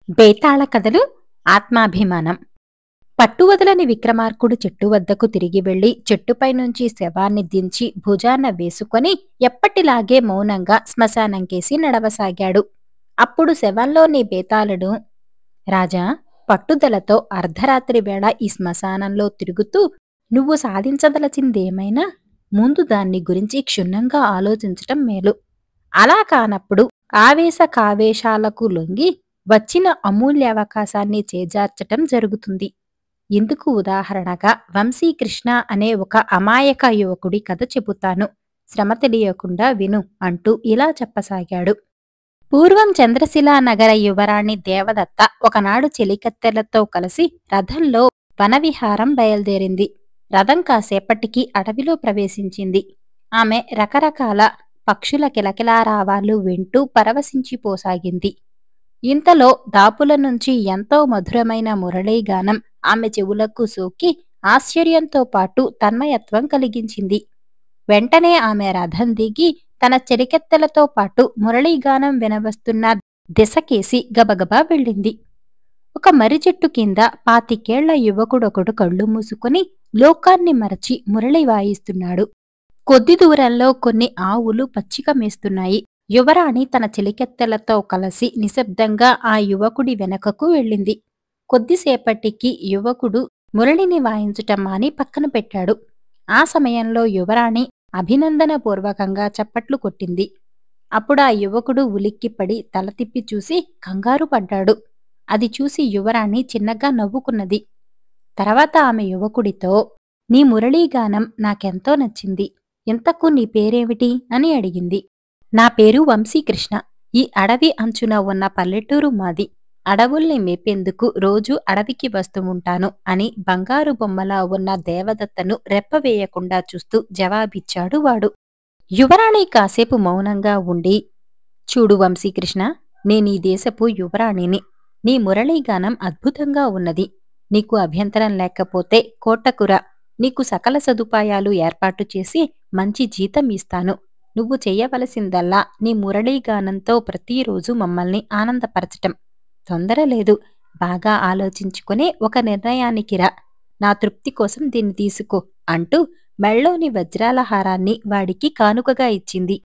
బేతాళ కథలు ఆత్మాభిమానం. పట్టువదలని విక్రమార్కుడు చెట్టు వద్దకు తిరిగి వెళ్లి చెట్టుపై నుంచి శవాన్ని దించి భుజాన వేసుకొని ఎప్పటిలాగే మౌనంగా శ్మశానంకేసి నడవసాగాడు. అప్పుడు శవంలోని బేతాళుడు, రాజా, పట్టుదలతో అర్ధరాత్రి వేళ ఈ శ్మశానంలో తిరుగుతూ నువ్వు సాధించదలచిందేమైనా ముందు దాన్ని గురించి క్షుణ్ణంగా ఆలోచించటం మేలు. అలా కానప్పుడు ఆవేశ కావేశాలకు లొంగి వచ్చిన అమూల్యావకాశాన్ని చేజార్చటం జరుగుతుంది. ఇందుకు ఉదాహరణగా వంశీకృష్ణ అనే ఒక అమాయక యువకుడి కథ చెబుతాను, శ్రమ తెలియకుండా విను అంటూ ఇలా చెప్పసాగాడు. పూర్వం చంద్రశిలా నగర యువరాణి దేవదత్త ఒకనాడు చెలికత్తెలతో కలిసి రథంలో వనవిహారం బయలుదేరింది. రథం కాసేపటికి అడవిలో ప్రవేశించింది. ఆమె రకరకాల పక్షుల కిలకిలారావాలు వింటూ పరవశించిపోసాగింది. ఇంతలో దాపుల నుంచి ఎంతో మధురమైన మురళీగానం ఆమె చెవులకు సోకి ఆశ్చర్యంతో పాటు తన్మయత్వం కలిగించింది. వెంటనే ఆమె రథం దిగి తన చెలికెత్తెలతో పాటు మురళీగానం వినవస్తున్న దిశకేసి గబగబా వెళ్ళింది. ఒక మర్రిచెట్టు కింద 25 ఏళ్ల యువకుడొకడు కళ్ళు మూసుకుని లోకాన్ని మరచి మురళి వాయిస్తున్నాడు. కొద్ది దూరంలో కొన్ని ఆవులు పచ్చిక మేస్తున్నాయి. యువరాణి తన చెలికెత్తెలతో కలిసి నిశ్శబ్దంగా ఆ యువకుడి వెనకకు వెళ్ళింది. కొద్దిసేపటికి యువకుడు మురళిని వాయించటం మాని పక్కన పెట్టాడు. ఆ సమయంలో యువరాణి అభినందనపూర్వకంగా చప్పట్లు కొట్టింది. అప్పుడా యువకుడు ఉలిక్కిపడి తల తిప్పి చూసి కంగారు పడ్డాడు. అది చూసి యువరాణి చిన్నగా నవ్వుకున్నది. తర్వాత ఆమె యువకుడితో, నీ మురళీగానం నాకెంతో నచ్చింది. ఇంతకు నీ పేరేమిటి అని అడిగింది. నా పేరు వంశీకృష్ణ. ఈ అడవి అంచున ఉన్న పల్లెటూరు మాది. అడవుల్ని మేపేందుకు రోజూ అడవికి వస్తూ ఉంటాను అని బంగారు బొమ్మలా ఉన్న దేవదత్తను రెప్పవేయకుండా చూస్తూ జవాబిచ్చాడు వాడు. యువరాణి కాసేపు మౌనంగా ఉండి, చూడు వంశీకృష్ణ, నేనీ దేశపు యువరాణిని. నీ మురళీగానం అద్భుతంగా ఉన్నది. నీకు అభ్యంతరం లేకపోతే కోటకురా, నీకు సకల సదుపాయాలు ఏర్పాటు చేసి మంచి జీతం ఇస్తాను. నువ్వు చెయ్యవలసిందల్లా నీ మురళీగానంతో ప్రతిరోజు మమ్మల్ని ఆనందపరచటం. తొందరలేదు, బాగా ఆలోచించుకుని ఒక నిర్ణయానికి రా. నా తృప్తి కోసం దీన్ని తీసుకో అంటూ మెళ్ళోని వజ్రాల హారాన్ని వాడికి కానుకగా ఇచ్చింది.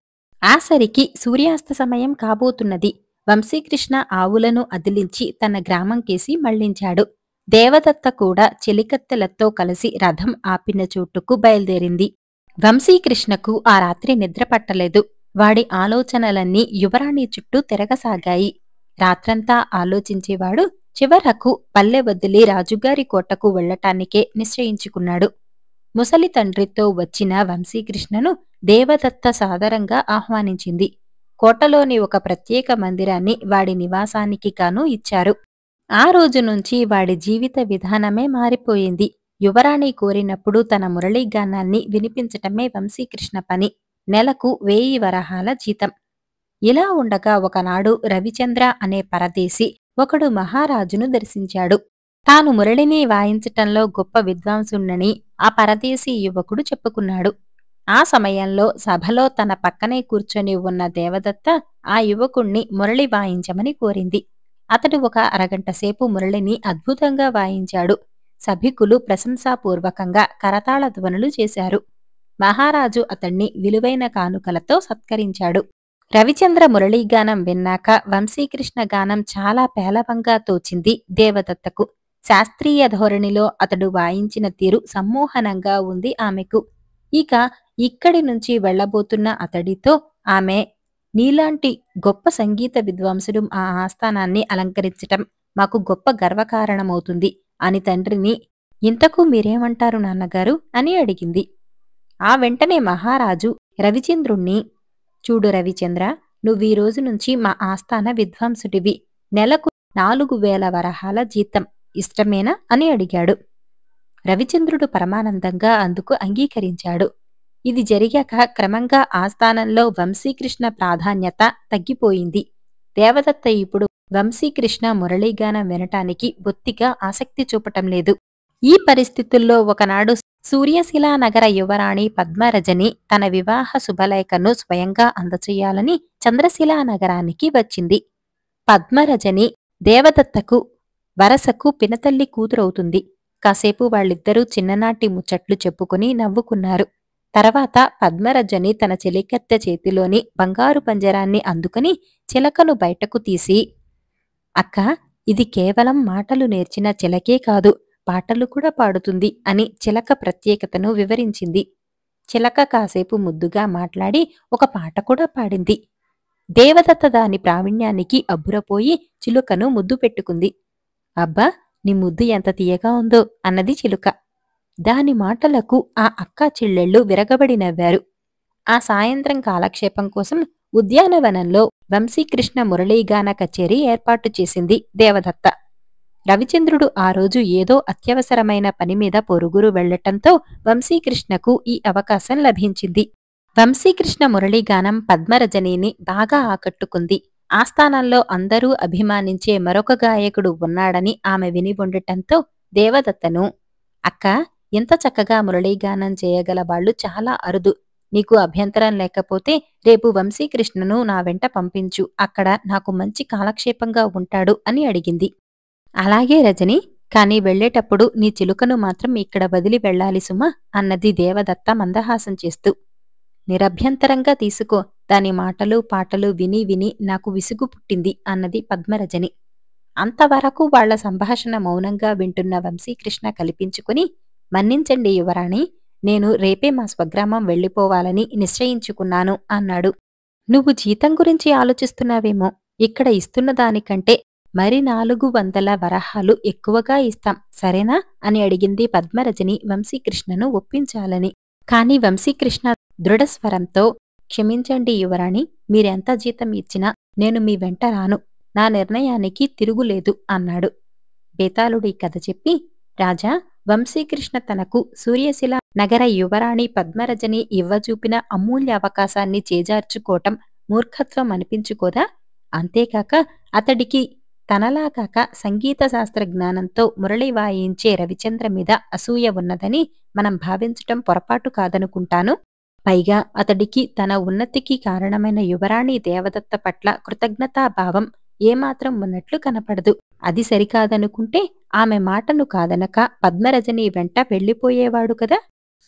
ఆసరికి సూర్యాస్త సమయం కాబోతున్నది. వంశీకృష్ణ ఆవులను అదిలించి తన గ్రామంకేసి మళ్లించాడు. దేవదత్త కూడా చెలికత్తెలతో కలిసి రథం ఆపిన చోటుకు బయలుదేరింది. వంశీకృష్ణకు ఆ రాత్రి నిద్ర పట్టలేదు. వాడి ఆలోచనలన్నీ యువరాణి చుట్టూ తిరగసాగాయి. రాత్రంతా ఆలోచించేవాడు చివరకు పల్లె వదిలి రాజుగారి కోటకు వెళ్లటానికే నిశ్చయించుకున్నాడు. ముసలి తండ్రితో వచ్చిన వంశీకృష్ణను దేవదత్త సాదరంగా ఆహ్వానించింది. కోటలోని ఒక ప్రత్యేక మందిరాన్ని వాడి నివాసానికి గాను ఇచ్చారు. ఆ రోజు నుంచి వాడి జీవిత విధానమే మారిపోయింది. యువరాణి కోరినప్పుడు తన మురళీగానాన్ని వినిపించటమే వంశీకృష్ణ పని. నెలకు 1000 వరహాల జీతం. ఇలా ఉండగా ఒకనాడు రవిచంద్ర అనే పరదేశి ఒకడు మహారాజును దర్శించాడు. తాను మురళిని వాయించటంలో గొప్ప విద్వాంసున్నని ఆ పరదేశీ యువకుడు చెప్పుకున్నాడు. ఆ సమయంలో సభలో తన పక్కనే కూర్చొని ఉన్న దేవదత్త ఆ యువకుణ్ణి మురళి వాయించమని కోరింది. అతడు ఒక అరగంట సేపు మురళిని అద్భుతంగా వాయించాడు. సభికులు ప్రశంసాపూర్వకంగా కరతాళ ధ్వనులు చేశారు. మహారాజు అతణ్ణి విలువైన కానుకలతో సత్కరించాడు. రవిచంద్ర మురళీగానం విన్నాక వంశీకృష్ణ గానం చాలా పేలవంగా తోచింది దేవదత్తకు. శాస్త్రీయ ధోరణిలో అతడు వాయించిన తీరు సమ్మోహనంగా ఉంది ఆమెకు. ఇక ఇక్కడి నుంచి వెళ్లబోతున్న అతడితో ఆమె, నీలాంటి గొప్ప సంగీత విద్వాంసుడు ఆ ఆస్థానాన్ని అలంకరించటం మాకు గొప్ప గర్వకారణమవుతుంది అని తండ్రిని, ఇంతకు మీరేమంటారు నాన్నగారు అని అడిగింది. ఆ వెంటనే మహారాజు రవిచంద్రుణ్ణి, చూడు రవిచంద్ర, నువ్వీ రోజు నుంచి మా ఆస్థాన విద్వాంసుడివి. నెలకు 4000 వరహాల జీతం ఇష్టమేనా అని అడిగాడు. రవిచంద్రుడు పరమానందంగా అందుకు అంగీకరించాడు. ఇది జరిగాక క్రమంగా ఆస్థానంలో వంశీకృష్ణ ప్రాధాన్యత తగ్గిపోయింది. దేవదత్త ఇప్పుడు వంశీకృష్ణ మురళీగానం వినటానికి బొత్తిగా ఆసక్తి చూపటం లేదు. ఈ పరిస్థితుల్లో ఒకనాడు సూర్యశిలా నగర యువరాణి పద్మరజని తన వివాహ శుభలేఖను స్వయంగా అందచేయాలని చంద్రశిలా నగరానికి వచ్చింది. పద్మరజని దేవదత్తకు వరసకు పినతల్లి కూతురవుతుంది. కాసేపు వాళ్ళిద్దరూ చిన్ననాటి ముచ్చట్లు చెప్పుకుని నవ్వుకున్నారు. తర్వాత పద్మరజని తన చెలికత్తె చేతిలోని బంగారు పంజరాన్ని అందుకుని చిలకను బయటకు తీసి, అక్కా, ఇది కేవలం మాటలు నేర్చిన చిలకే కాదు, పాటలు కూడా పాడుతుంది అని చిలక ప్రత్యేకతను వివరించింది. చిలక కాసేపు ముద్దుగా మాట్లాడి ఒక పాట కూడా పాడింది. దేవదత్త దాని ప్రావీణ్యానికి అబ్బురపోయి చిలుకను ముద్దు పెట్టుకుంది. అబ్బా, నీ ముద్దు ఎంత తీయగా ఉందో అన్నది చిలుక. దాని మాటలకు ఆ అక్కా చెల్లెళ్ళు విరగబడి నవ్వారు. ఆ సాయంత్రం కాలక్షేపం కోసం ఉద్యానవనంలో వంశీకృష్ణ మురళీగాన కచేరీ ఏర్పాటు చేసింది దేవదత్త. రవిచంద్రుడు ఆ రోజు ఏదో అత్యవసరమైన పనిమీద పొరుగురు వెళ్లటంతో వంశీకృష్ణకు ఈ అవకాశం లభించింది. వంశీకృష్ణ మురళీగానం పద్మరజనీని బాగా ఆకట్టుకుంది. ఆస్థానంలో అందరూ అభిమానించే మరొక గాయకుడు ఉన్నాడని ఆమె విని ఉండటంతో దేవదత్తను, అక్కా, ఎంత చక్కగా మురళీగానం చేయగల వాళ్ళు చాలా అరుదు. నీకు అభ్యంతరం లేకపోతే రేపు వంశీకృష్ణను నా వెంట పంపించు, అక్కడ నాకు మంచి కాలక్షేపంగా ఉంటాడు అని అడిగింది. అలాగే రజని, కాని వెళ్లేటప్పుడు నీ చిలుకను మాత్రం ఇక్కడ వదిలి వెళ్లాలి సుమా అన్నది దేవదత్త మందహాసం చేస్తూ. నిరభ్యంతరంగా తీసుకో, దాని మాటలు పాటలు విని విని నాకు విసుగు పుట్టింది అన్నది పద్మరజని. అంతవరకు వాళ్ల సంభాషణ మౌనంగా వింటున్న వంశీకృష్ణ కల్పించుకుని, మన్నించండి యువరాణి, నేను రేపే మా స్వగ్రామం వెళ్లిపోవాలని నిశ్చయించుకున్నాను అన్నాడు. నువ్వు జీతం గురించి ఆలోచిస్తున్నావేమో, ఇక్కడ ఇస్తున్న దానికంటే మరి 400 వరహాలు ఎక్కువగా ఇస్తాం, సరేనా అని అడిగింది పద్మరజని వంశీకృష్ణను ఒప్పించాలని. కాని వంశీకృష్ణ దృఢస్వరంతో, క్షమించండి యువరాణి, మీరెంత జీతం ఇచ్చినా నేను మీ వెంట రాను, నా నిర్ణయానికి తిరుగులేదు అన్నాడు. బేతాళుడి కథ చెప్పి, రాజా, వంశీకృష్ణ తనకు సూర్యశిల నగర యువరాణి పద్మరజని ఇవ్వజూపిన అమూల్య అవకాశాన్ని చేజార్చుకోవటం మూర్ఖత్వం అనిపించుకోదా? అంతేకాక అతడికి తనలా కాక సంగీత శాస్త్ర జ్ఞానంతో మురళి వాయించే రవిచంద్ర మీద అసూయ ఉన్నదని మనం భావించటం పొరపాటు కాదనుకుంటాను. పైగా అతడికి తన ఉన్నతికి కారణమైన యువరాణి దేవదత్త పట్ల కృతజ్ఞతాభావం ఏమాత్రం ఉన్నట్లు కనపడదు. అది సరికాదనుకుంటే ఆమె మాటను కాదనక పద్మరజని వెంట వెళ్లిపోయేవాడు కదా.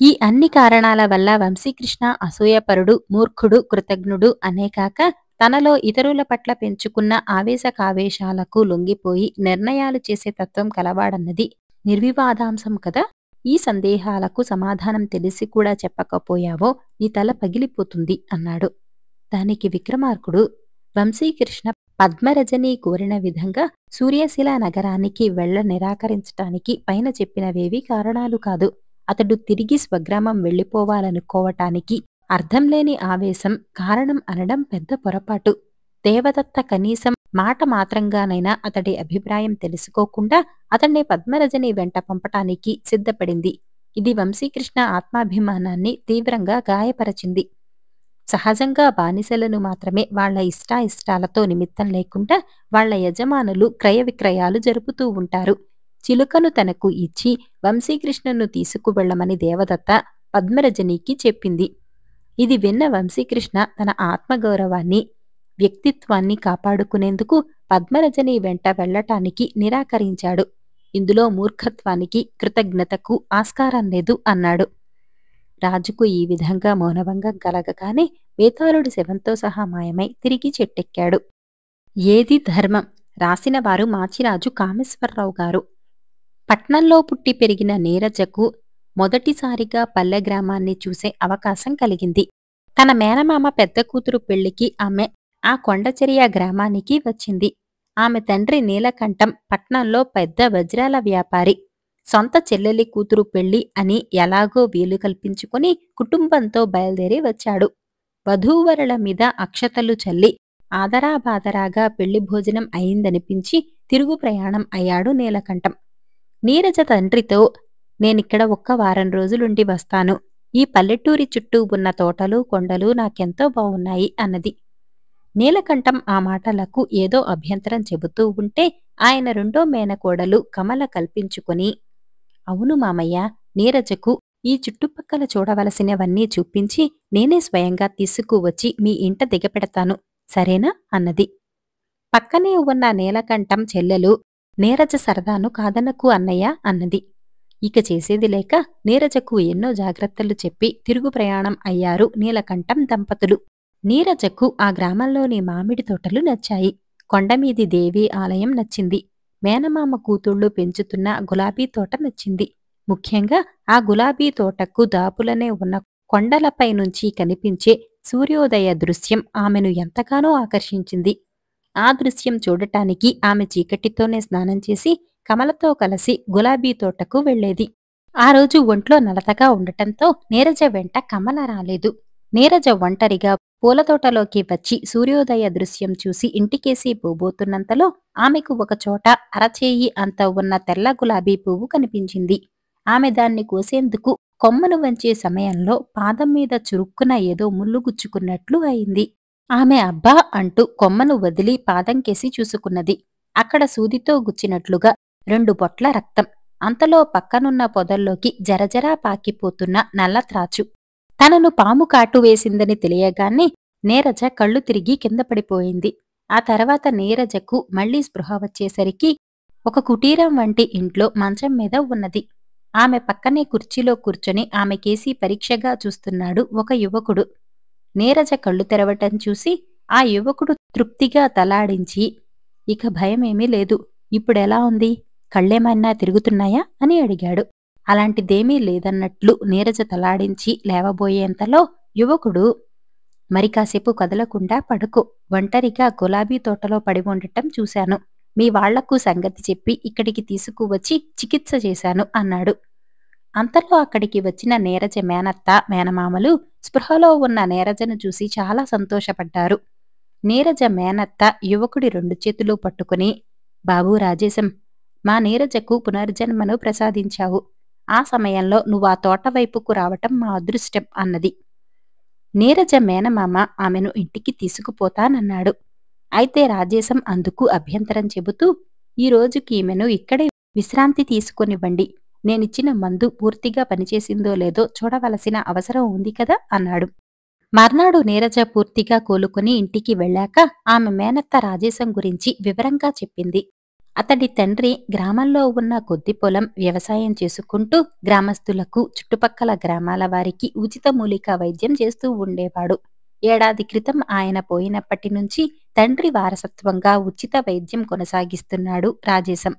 ఈ అన్ని కారణాల వల్ల వంశీకృష్ణ అసూయపరుడు, మూర్ఖుడు, కృతజ్ఞుడు అనేకాక తనలో ఇతరుల పట్ల పెంచుకున్న ఆవేశకావేశాలకు లొంగిపోయి నిర్ణయాలు చేసే తత్వం కలవాడన్నది నిర్వివాదాంశం కదా. ఈ సందేహాలకు సమాధానం తెలిసి కూడా చెప్పకపోయావో నీ తల పగిలిపోతుంది అన్నాడు. దానికి విక్రమార్కుడు, వంశీకృష్ణ పద్మరజని కోరిన విధంగా సూర్యశిల నగరానికి వెళ్ల నిరాకరించటానికి పైన చెప్పినవేవీ కారణాలు కాదు. అతడు తిరిగి స్వగ్రామం వెళ్లిపోవాలనుకోవటానికి అర్థంలేని ఆవేశం కారణం అనడం పెద్ద పొరపాటు. దేవదత్త కనీసం మాట మాత్రంగానైనా అతడి అభిప్రాయం తెలుసుకోకుండా అతన్ని పద్మరజని వెంట పంపటానికి సిద్ధపడింది. ఇది వంశీకృష్ణ ఆత్మాభిమానాన్ని తీవ్రంగా గాయపరచింది. సహజంగా బానిసలను మాత్రమే వాళ్ల ఇష్టాయిష్టాలతో నిమిత్తం లేకుండా వాళ్ల యజమానులు క్రయ విక్రయాలు జరుపుతూ ఉంటారు. చిలుకను తనకు ఇచ్చి వంశీకృష్ణను తీసుకువెళ్లమని దేవదత్త పద్మరజనికి చెప్పింది. ఇది విన్న వంశీకృష్ణ తన ఆత్మగౌరవాన్ని, వ్యక్తిత్వాన్ని కాపాడుకునేందుకు పద్మరజని వెంట వెళ్లటానికి నిరాకరించాడు. ఇందులో మూర్ఖత్వానికి, కృతజ్ఞతకు ఆస్కారం లేదు అన్నాడు. రాజుకు ఈ విధంగా మౌనభంగం కలగగానే బేతాళుడి శవంతో సహా మాయమై తిరిగి చెట్టెక్కాడు. ఏది ధర్మం రాసినవారు మాచిరాజు కామేశ్వరరావు గారు. పట్నంలో పుట్టి పెరిగిన నీరజకు మొదటిసారిగా పల్లె గ్రామాన్ని చూసే అవకాశం కలిగింది. తన మేనమామ పెద్ద కూతురు పెళ్లికి ఆమె ఆ కొండచెరియ గ్రామానికి వచ్చింది. ఆమె తండ్రి నీలకంఠం పట్నంలో పెద్ద వజ్రాల వ్యాపారి. సొంత చెల్లెలి కూతురు పెళ్లి అని ఎలాగో వీలు కల్పించుకుని కుటుంబంతో బయలుదేరి వచ్చాడు. వధూవరుల మీద అక్షతలు చల్లి ఆదరాబాదరాగా పెళ్లి భోజనం అయిందనిపించి తిరుగు ప్రయాణం అయ్యాడు నీలకంఠం. నీరజ తండ్రితో, నేనిక్కడ ఒక్క వారం రోజులుండి వస్తాను. ఈ పల్లెటూరి చుట్టూ ఉన్న తోటలు, కొండలు నాకెంతో బావున్నాయి అన్నది. నీలకంఠం ఆ మాటలకు ఏదో అభ్యంతరం చెబుతూ ఉంటే ఆయన రెండో మేనకోడలు కమల కల్పించుకుని, అవును మామయ్య, నీరజకు ఈ చుట్టుపక్కల చూడవలసినవన్నీ చూపించి నేనే స్వయంగా తీసుకువచ్చి మీ ఇంట దిగపెడతాను, సరేనా అన్నది. పక్కనే ఉన్న నీలకంఠం చెల్లెలు నీరజ సరదాను కాదనకు అన్నయ్య అన్నది. ఇక చేసేది లేక నీరజకు ఎన్నో జాగ్రత్తలు చెప్పి తిరుగు ప్రయాణం అయ్యారు నీలకంఠం దంపతులు. నీరజకు ఆ గ్రామంలోని మామిడి తోటలు నచ్చాయి. కొండమీది దేవి ఆలయం నచ్చింది. మేనమామ కూతుళ్ళు పెంచుతున్న గులాబీ తోట నచ్చింది. ముఖ్యంగా ఆ గులాబీ తోటకు దాపులనే ఉన్న కొండలపై నుంచి కనిపించే సూర్యోదయ దృశ్యం ఆమెను ఎంతగానో ఆకర్షించింది. ఆ దృశ్యం చూడటానికి ఆమె చీకటితోనే స్నానం చేసి కమలతో కలిసి గులాబీ తోటకు వెళ్లేది. ఆ రోజు ఒంట్లో నలతగా ఉండటంతో నీరజ వెంట కమల రాలేదు. నీరజ ఒంటరిగా పూలతోటలోకి వచ్చి సూర్యోదయ దృశ్యం చూసి ఇంటికేసి పోబోతున్నంతలో ఆమెకు ఒకచోట అరచేయి అంత ఉన్న తెల్ల గులాబీ పువ్వు కనిపించింది. ఆమె దాన్ని కోసేందుకు కొమ్మను వంచే సమయంలో పాదం మీద చురుక్కున ఏదో ముళ్ళు గుచ్చుకున్నట్లు అయింది. ఆమె అబ్బా అంటూ కొమ్మను వదిలి పాదంకేసి చూసుకున్నది. అక్కడ సూదితో గుచ్చినట్లుగా 2 బొట్ల రక్తం. అంతలో పక్కనున్న పొదల్లోకి జరజరా పాకిపోతున్న నల్లత్రాచు. తనను పాము కాటు వేసిందని తెలియగానే నీరజ కళ్ళు తిరిగి కింద పడిపోయింది. ఆ తర్వాత నీరజకు మళ్లీ స్పృహ వచ్చేసరికి ఒక కుటీరం వంటి ఇంట్లో మంచం మీద ఉన్నది. ఆమె పక్కనే కుర్చీలో కూర్చొని ఆమెకేసి పరీక్షగా చూస్తున్నాడు ఒక యువకుడు. నీరజ కళ్ళు తెరవటం చూసి ఆ యువకుడు తృప్తిగా తలాడించి, ఇక భయమేమీ లేదు, ఇప్పుడెలా ఉంది, కళ్ళేమన్నా తిరుగుతున్నాయా అని అడిగాడు. అలాంటిదేమీ లేదన్నట్లు నీరజ తలాడించి లేవబోయేంతలో యువకుడు, మరి కాసేపు కదలకుండా పడుకో, ఒంటరిగా గులాబీ తోటలో పడి ఉండటం చూశాను. మీ వాళ్లకు సంగతి చెప్పి ఇక్కడికి తీసుకువచ్చి చికిత్స చేశాను అన్నాడు. అంతలో అక్కడికి వచ్చిన నీరజ మేనత్త, మేనమామలు స్పృహలో ఉన్న నీరజను చూసి చాలా సంతోషపడ్డారు. నీరజ మేనత్త యువకుడి 2 చేతులు పట్టుకుని, బాబూ రాజేశం, మా నీరజకు పునర్జన్మను ప్రసాదించావు. ఆ సమయంలో నువ్వా తోట వైపుకు రావటం మా అదృష్టం అన్నది. నీరజ మేనమామ ఆమెను ఇంటికి తీసుకుపోతానన్నాడు. అయితే రాజేశం అందుకు అభ్యంతరం చెబుతూ, ఈ రోజుకి ఈమెను ఇక్కడే విశ్రాంతి తీసుకొనివ్వండి. నేనిచ్చిన మందు పూర్తిగా పనిచేసిందో లేదో చూడవలసిన అవసరం ఉంది కదా అన్నాడు. మర్నాడు నీరజ పూర్తిగా కోలుకొని ఇంటికి వెళ్ళాక ఆమె మేనత్త రాజేశం గురించి వివరంగా చెప్పింది. అతడి తండ్రి గ్రామంలో ఉన్న కొద్ది పొలం వ్యవసాయం చేసుకుంటూ గ్రామస్తులకు, చుట్టుపక్కల గ్రామాల వారికి ఉచిత మూలికా వైద్యం చేస్తూ ఉండేవాడు. ఏడాది క్రితం ఆయన పోయినప్పటి నుంచి తండ్రి వారసత్వంగా ఉచిత వైద్యం కొనసాగిస్తున్నాడు రాజేశం.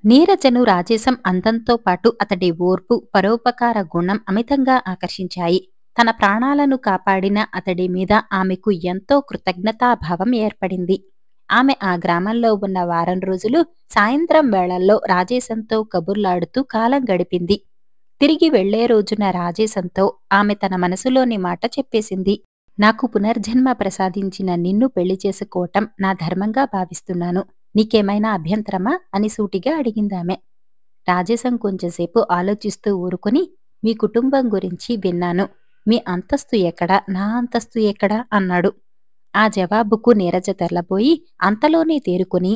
నీరజను రాజేశం అందంతో పాటు అతడి ఓర్పు, పరోపకార గుణం అమితంగా ఆకర్షించాయి. తన ప్రాణాలను కాపాడిన అతడి మీద ఆమెకు ఎంతో కృతజ్ఞతాభావం ఏర్పడింది. ఆమె ఆ గ్రామంలో ఉన్న వారం రోజులు సాయంత్రం వేళల్లో రాజేశంతో కబుర్లాడుతూ కాలం గడిపింది. తిరిగి వెళ్లే రోజున రాజేశంతో ఆమె తన మనసులోని మాట చెప్పేసింది. నాకు పునర్జన్మ ప్రసాదించిన నిన్ను పెళ్లి చేసుకోవటం నా ధర్మంగా భావిస్తున్నాను. నీకేమైనా అభ్యంతరమా అని సూటిగా అడిగిందామె. రాజేశం కొంచెంసేపు ఆలోచిస్తూ ఊరుకుని, మీ కుటుంబం గురించి విన్నాను. మీ అంతస్తు ఎక్కడా, నా అంతస్తు ఎక్కడా అన్నాడు. ఆ జవాబుకు నీరజ తెల్లబోయి అంతలోనే తేరుకుని,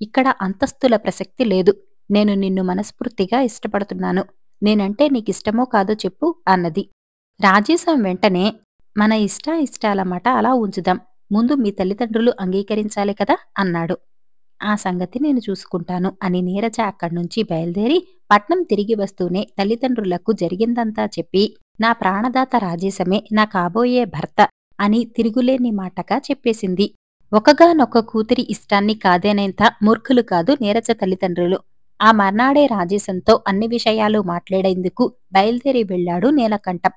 ఇక్కడ అంతస్తుల ప్రసక్తి లేదు. నేను నిన్ను మనస్ఫూర్తిగా ఇష్టపడుతున్నాను. నేనంటే నీకిష్టమో కాదో చెప్పు అన్నది. రాజేశం వెంటనే, మన ఇష్టాల మాట అలా ఉంచుదాం. ముందు మీ తల్లిదండ్రులు అంగీకరించాలి కదా అన్నాడు. ఆ సంగతి నేను చూసుకుంటాను అని నీరజ అక్కడ్నుంచి బయలుదేరి పట్నం తిరిగి వస్తూనే తల్లిదండ్రులకు జరిగిందంతా చెప్పి, నా ప్రాణదాత రాజేశమే నా కాబోయే భర్త అని తిరుగులేని మాటగా చెప్పేసింది. ఒకగానొక్క కూతురి ఇష్టాన్ని కాదనేంత మూర్ఖులు కాదు నీరజ తల్లిదండ్రులు. ఆ మర్నాడే రాజేశంతో అన్ని విషయాలు మాట్లాడేందుకు బయలుదేరి వెళ్లాడు నీలకంఠం.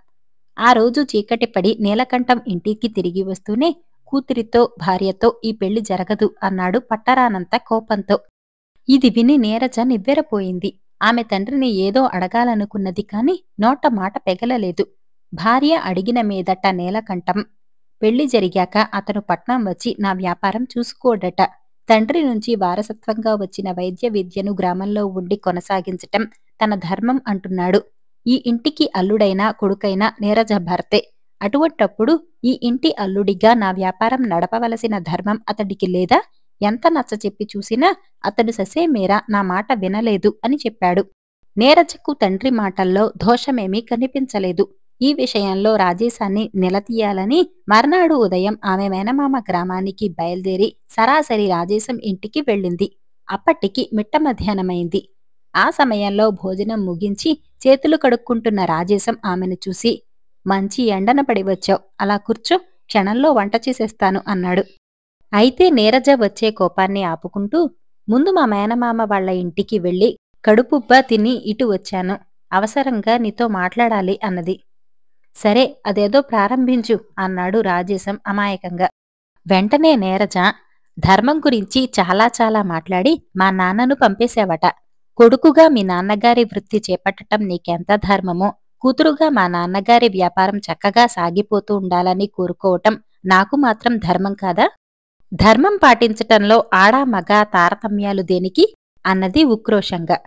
ఆ రోజు చీకటి పడి నీలకంఠం ఇంటికి తిరిగి వస్తూనే కూతురితో, భార్యతో ఈ పెళ్లి జరగదు అన్నాడు పట్టరానంత కోపంతో. ఇది విని నీరజ నివ్వెరపోయింది. ఆమె తండ్రిని ఏదో అడగాలనుకున్నది కాని నోట మాట పెగలలేదు. భార్య అడిగిన మీదట నీలకంఠం, పెళ్లి జరిగాక అతను పట్నం వచ్చి నా వ్యాపారం చూసుకోడట. తండ్రి నుంచి వారసత్వంగా వచ్చిన వైద్య విద్యను గ్రామంలో ఉండి కొనసాగించటం తన ధర్మం అంటున్నాడు. ఈ ఇంటికి అల్లుడైనా కొడుకైనా నీరజ భర్తే. అటువంటప్పుడు ఈ ఇంటి అల్లుడిగా నా వ్యాపారం నడపవలసిన ధర్మం అతడికి లేదా? ఎంత నచ్చచెప్పి చూసినా అతడు ససేమీరా నా మాట వినలేదు అని చెప్పాడు. నీరజకు తండ్రి మాటల్లో దోషమేమీ కనిపించలేదు. ఈ విషయంలో రాజేశాన్ని నిలదీయాలని మర్నాడు ఉదయం ఆమె మేనమామ గ్రామానికి బయలుదేరి సరాసరి రాజేశం ఇంటికి వెళ్ళింది. అప్పటికి మిట్ట మధ్యాహ్నమైంది. ఆ సమయంలో భోజనం ముగించి చేతులు కడుక్కుంటున్న రాజేశం ఆమెను చూసి, మంచి ఎండన పడి వచ్చావు, అలా కూర్చో, క్షణంలో వంట చేసేస్తాను అన్నాడు. అయితే నీరజ వచ్చే కోపాన్ని ఆపుకుంటూ, ముందు మా మేనమామ వాళ్ళ ఇంటికి వెళ్ళి కడుపుబ్బా తిని ఇటు వచ్చాను, అవసరంగా నీతో మాట్లాడాలి అన్నది. సరే, అదేదో ప్రారంభించు అన్నాడు రాజేశం అమాయకంగా. వెంటనే నీరజ, ధర్మం గురించి చాలా చాలా మాట్లాడి మా నాన్నను పంపేశావట. కొడుకుగా మీ నాన్నగారి వృత్తి చేపట్టటం నీకెంత ధర్మమో, కూతురుగా మా నాన్నగారి వ్యాపారం చక్కగా సాగిపోతూ ఉండాలని కోరుకోవటం నాకు మాత్రం ధర్మం కాదా? ధర్మం పాటించటంలో ఆడా మగ తారతమ్యాలు దేనికి అన్నది ఉక్రోషంగా.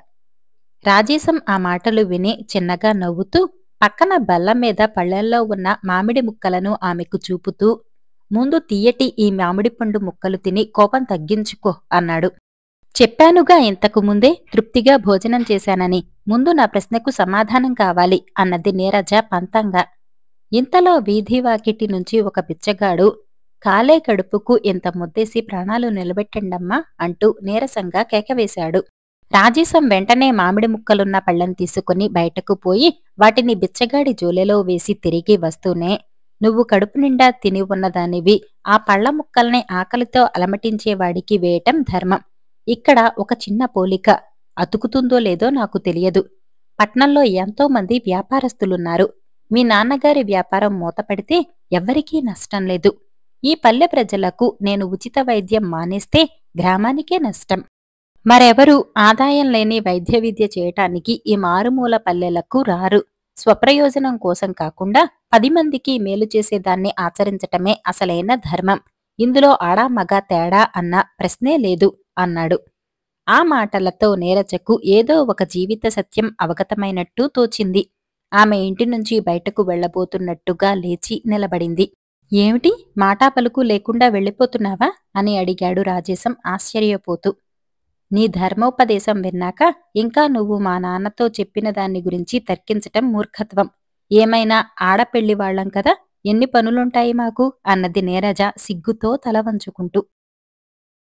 రాజేశం ఆ మాటలు విని చిన్నగా నవ్వుతూ పక్కన బల్ల మీద పళ్ళెల్లో ఉన్న మామిడి ముక్కలను ఆమెకు చూపుతూ, ముందు తీయటి ఈ మామిడి పండు ముక్కలు తిని కోపం తగ్గించుకో అన్నాడు. చెప్పానుగా ఇంతకు ముందే తృప్తిగా భోజనం చేశానని, ముందు నా ప్రశ్నకు సమాధానం కావాలి అన్నది నీరజ పంతంగా. ఇంతలో వీధివాకిటి నుంచి ఒక బిచ్చగాడు, కాలే కడుపుకు ఇంత ముద్దేసి ప్రాణాలు నిలబెట్టండమ్మా అంటూ నీరసంగా కేకవేశాడు. రాజేశం వెంటనే మామిడి ముక్కలున్న పళ్ళెం తీసుకుని బయటకు పోయి వాటిని బిచ్చగాడి జోలెలో వేసి తిరిగి వస్తూనే, నువ్వు కడుపు నిండా తిని ఉన్నదానివి ఆ పళ్ళ ముక్కల్ని ఆకలితో అలమటించేవాడికి వేయటం ధర్మం. ఇక్కడ ఒక చిన్న పోలిక, అతుకుతుందో లేదో నాకు తెలియదు. పట్నంలో ఎంతోమంది వ్యాపారస్తులున్నారు. మీ నాన్నగారి వ్యాపారం మూతపడితే ఎవ్వరికీ నష్టం లేదు. ఈ పల్లె ప్రజలకు నేను ఉచిత వైద్యం మానేస్తే గ్రామానికే నష్టం. మరెవరూ ఆదాయం లేని వైద్య విద్య చేయటానికి ఈ మారుమూల పల్లెలకు రారు. స్వప్రయోజనం కోసం కాకుండా 10 మందికి మేలు చేసేదాన్ని ఆచరించటమే అసలైన ధర్మం. ఇందులో ఆడా మగ తేడా అన్న ప్రశ్నే లేదు అన్నాడు. ఆ మాటలతో నీరజకు ఏదో ఒక జీవిత సత్యం అవగతమైనట్టు తోచింది. ఆమె ఇంటి నుంచి బయటకు వెళ్లబోతున్నట్టుగా లేచి నిలబడింది. ఏమిటి, మాటా పలుకు లేకుండా వెళ్ళిపోతున్నావా అని అడిగాడు రాజేశం ఆశ్చర్యపోతూ. నీ ధర్మోపదేశం విన్నాక ఇంకా నువ్వు మా నాన్నతో చెప్పిన దాన్ని గురించి తర్కించటం మూర్ఖత్వం. ఏమైనా ఆడపెళ్లివాళ్లం కదా, ఎన్ని పనులుంటాయి మాకు అన్నది నీరజ సిగ్గుతో తల వంచుకుంటూ.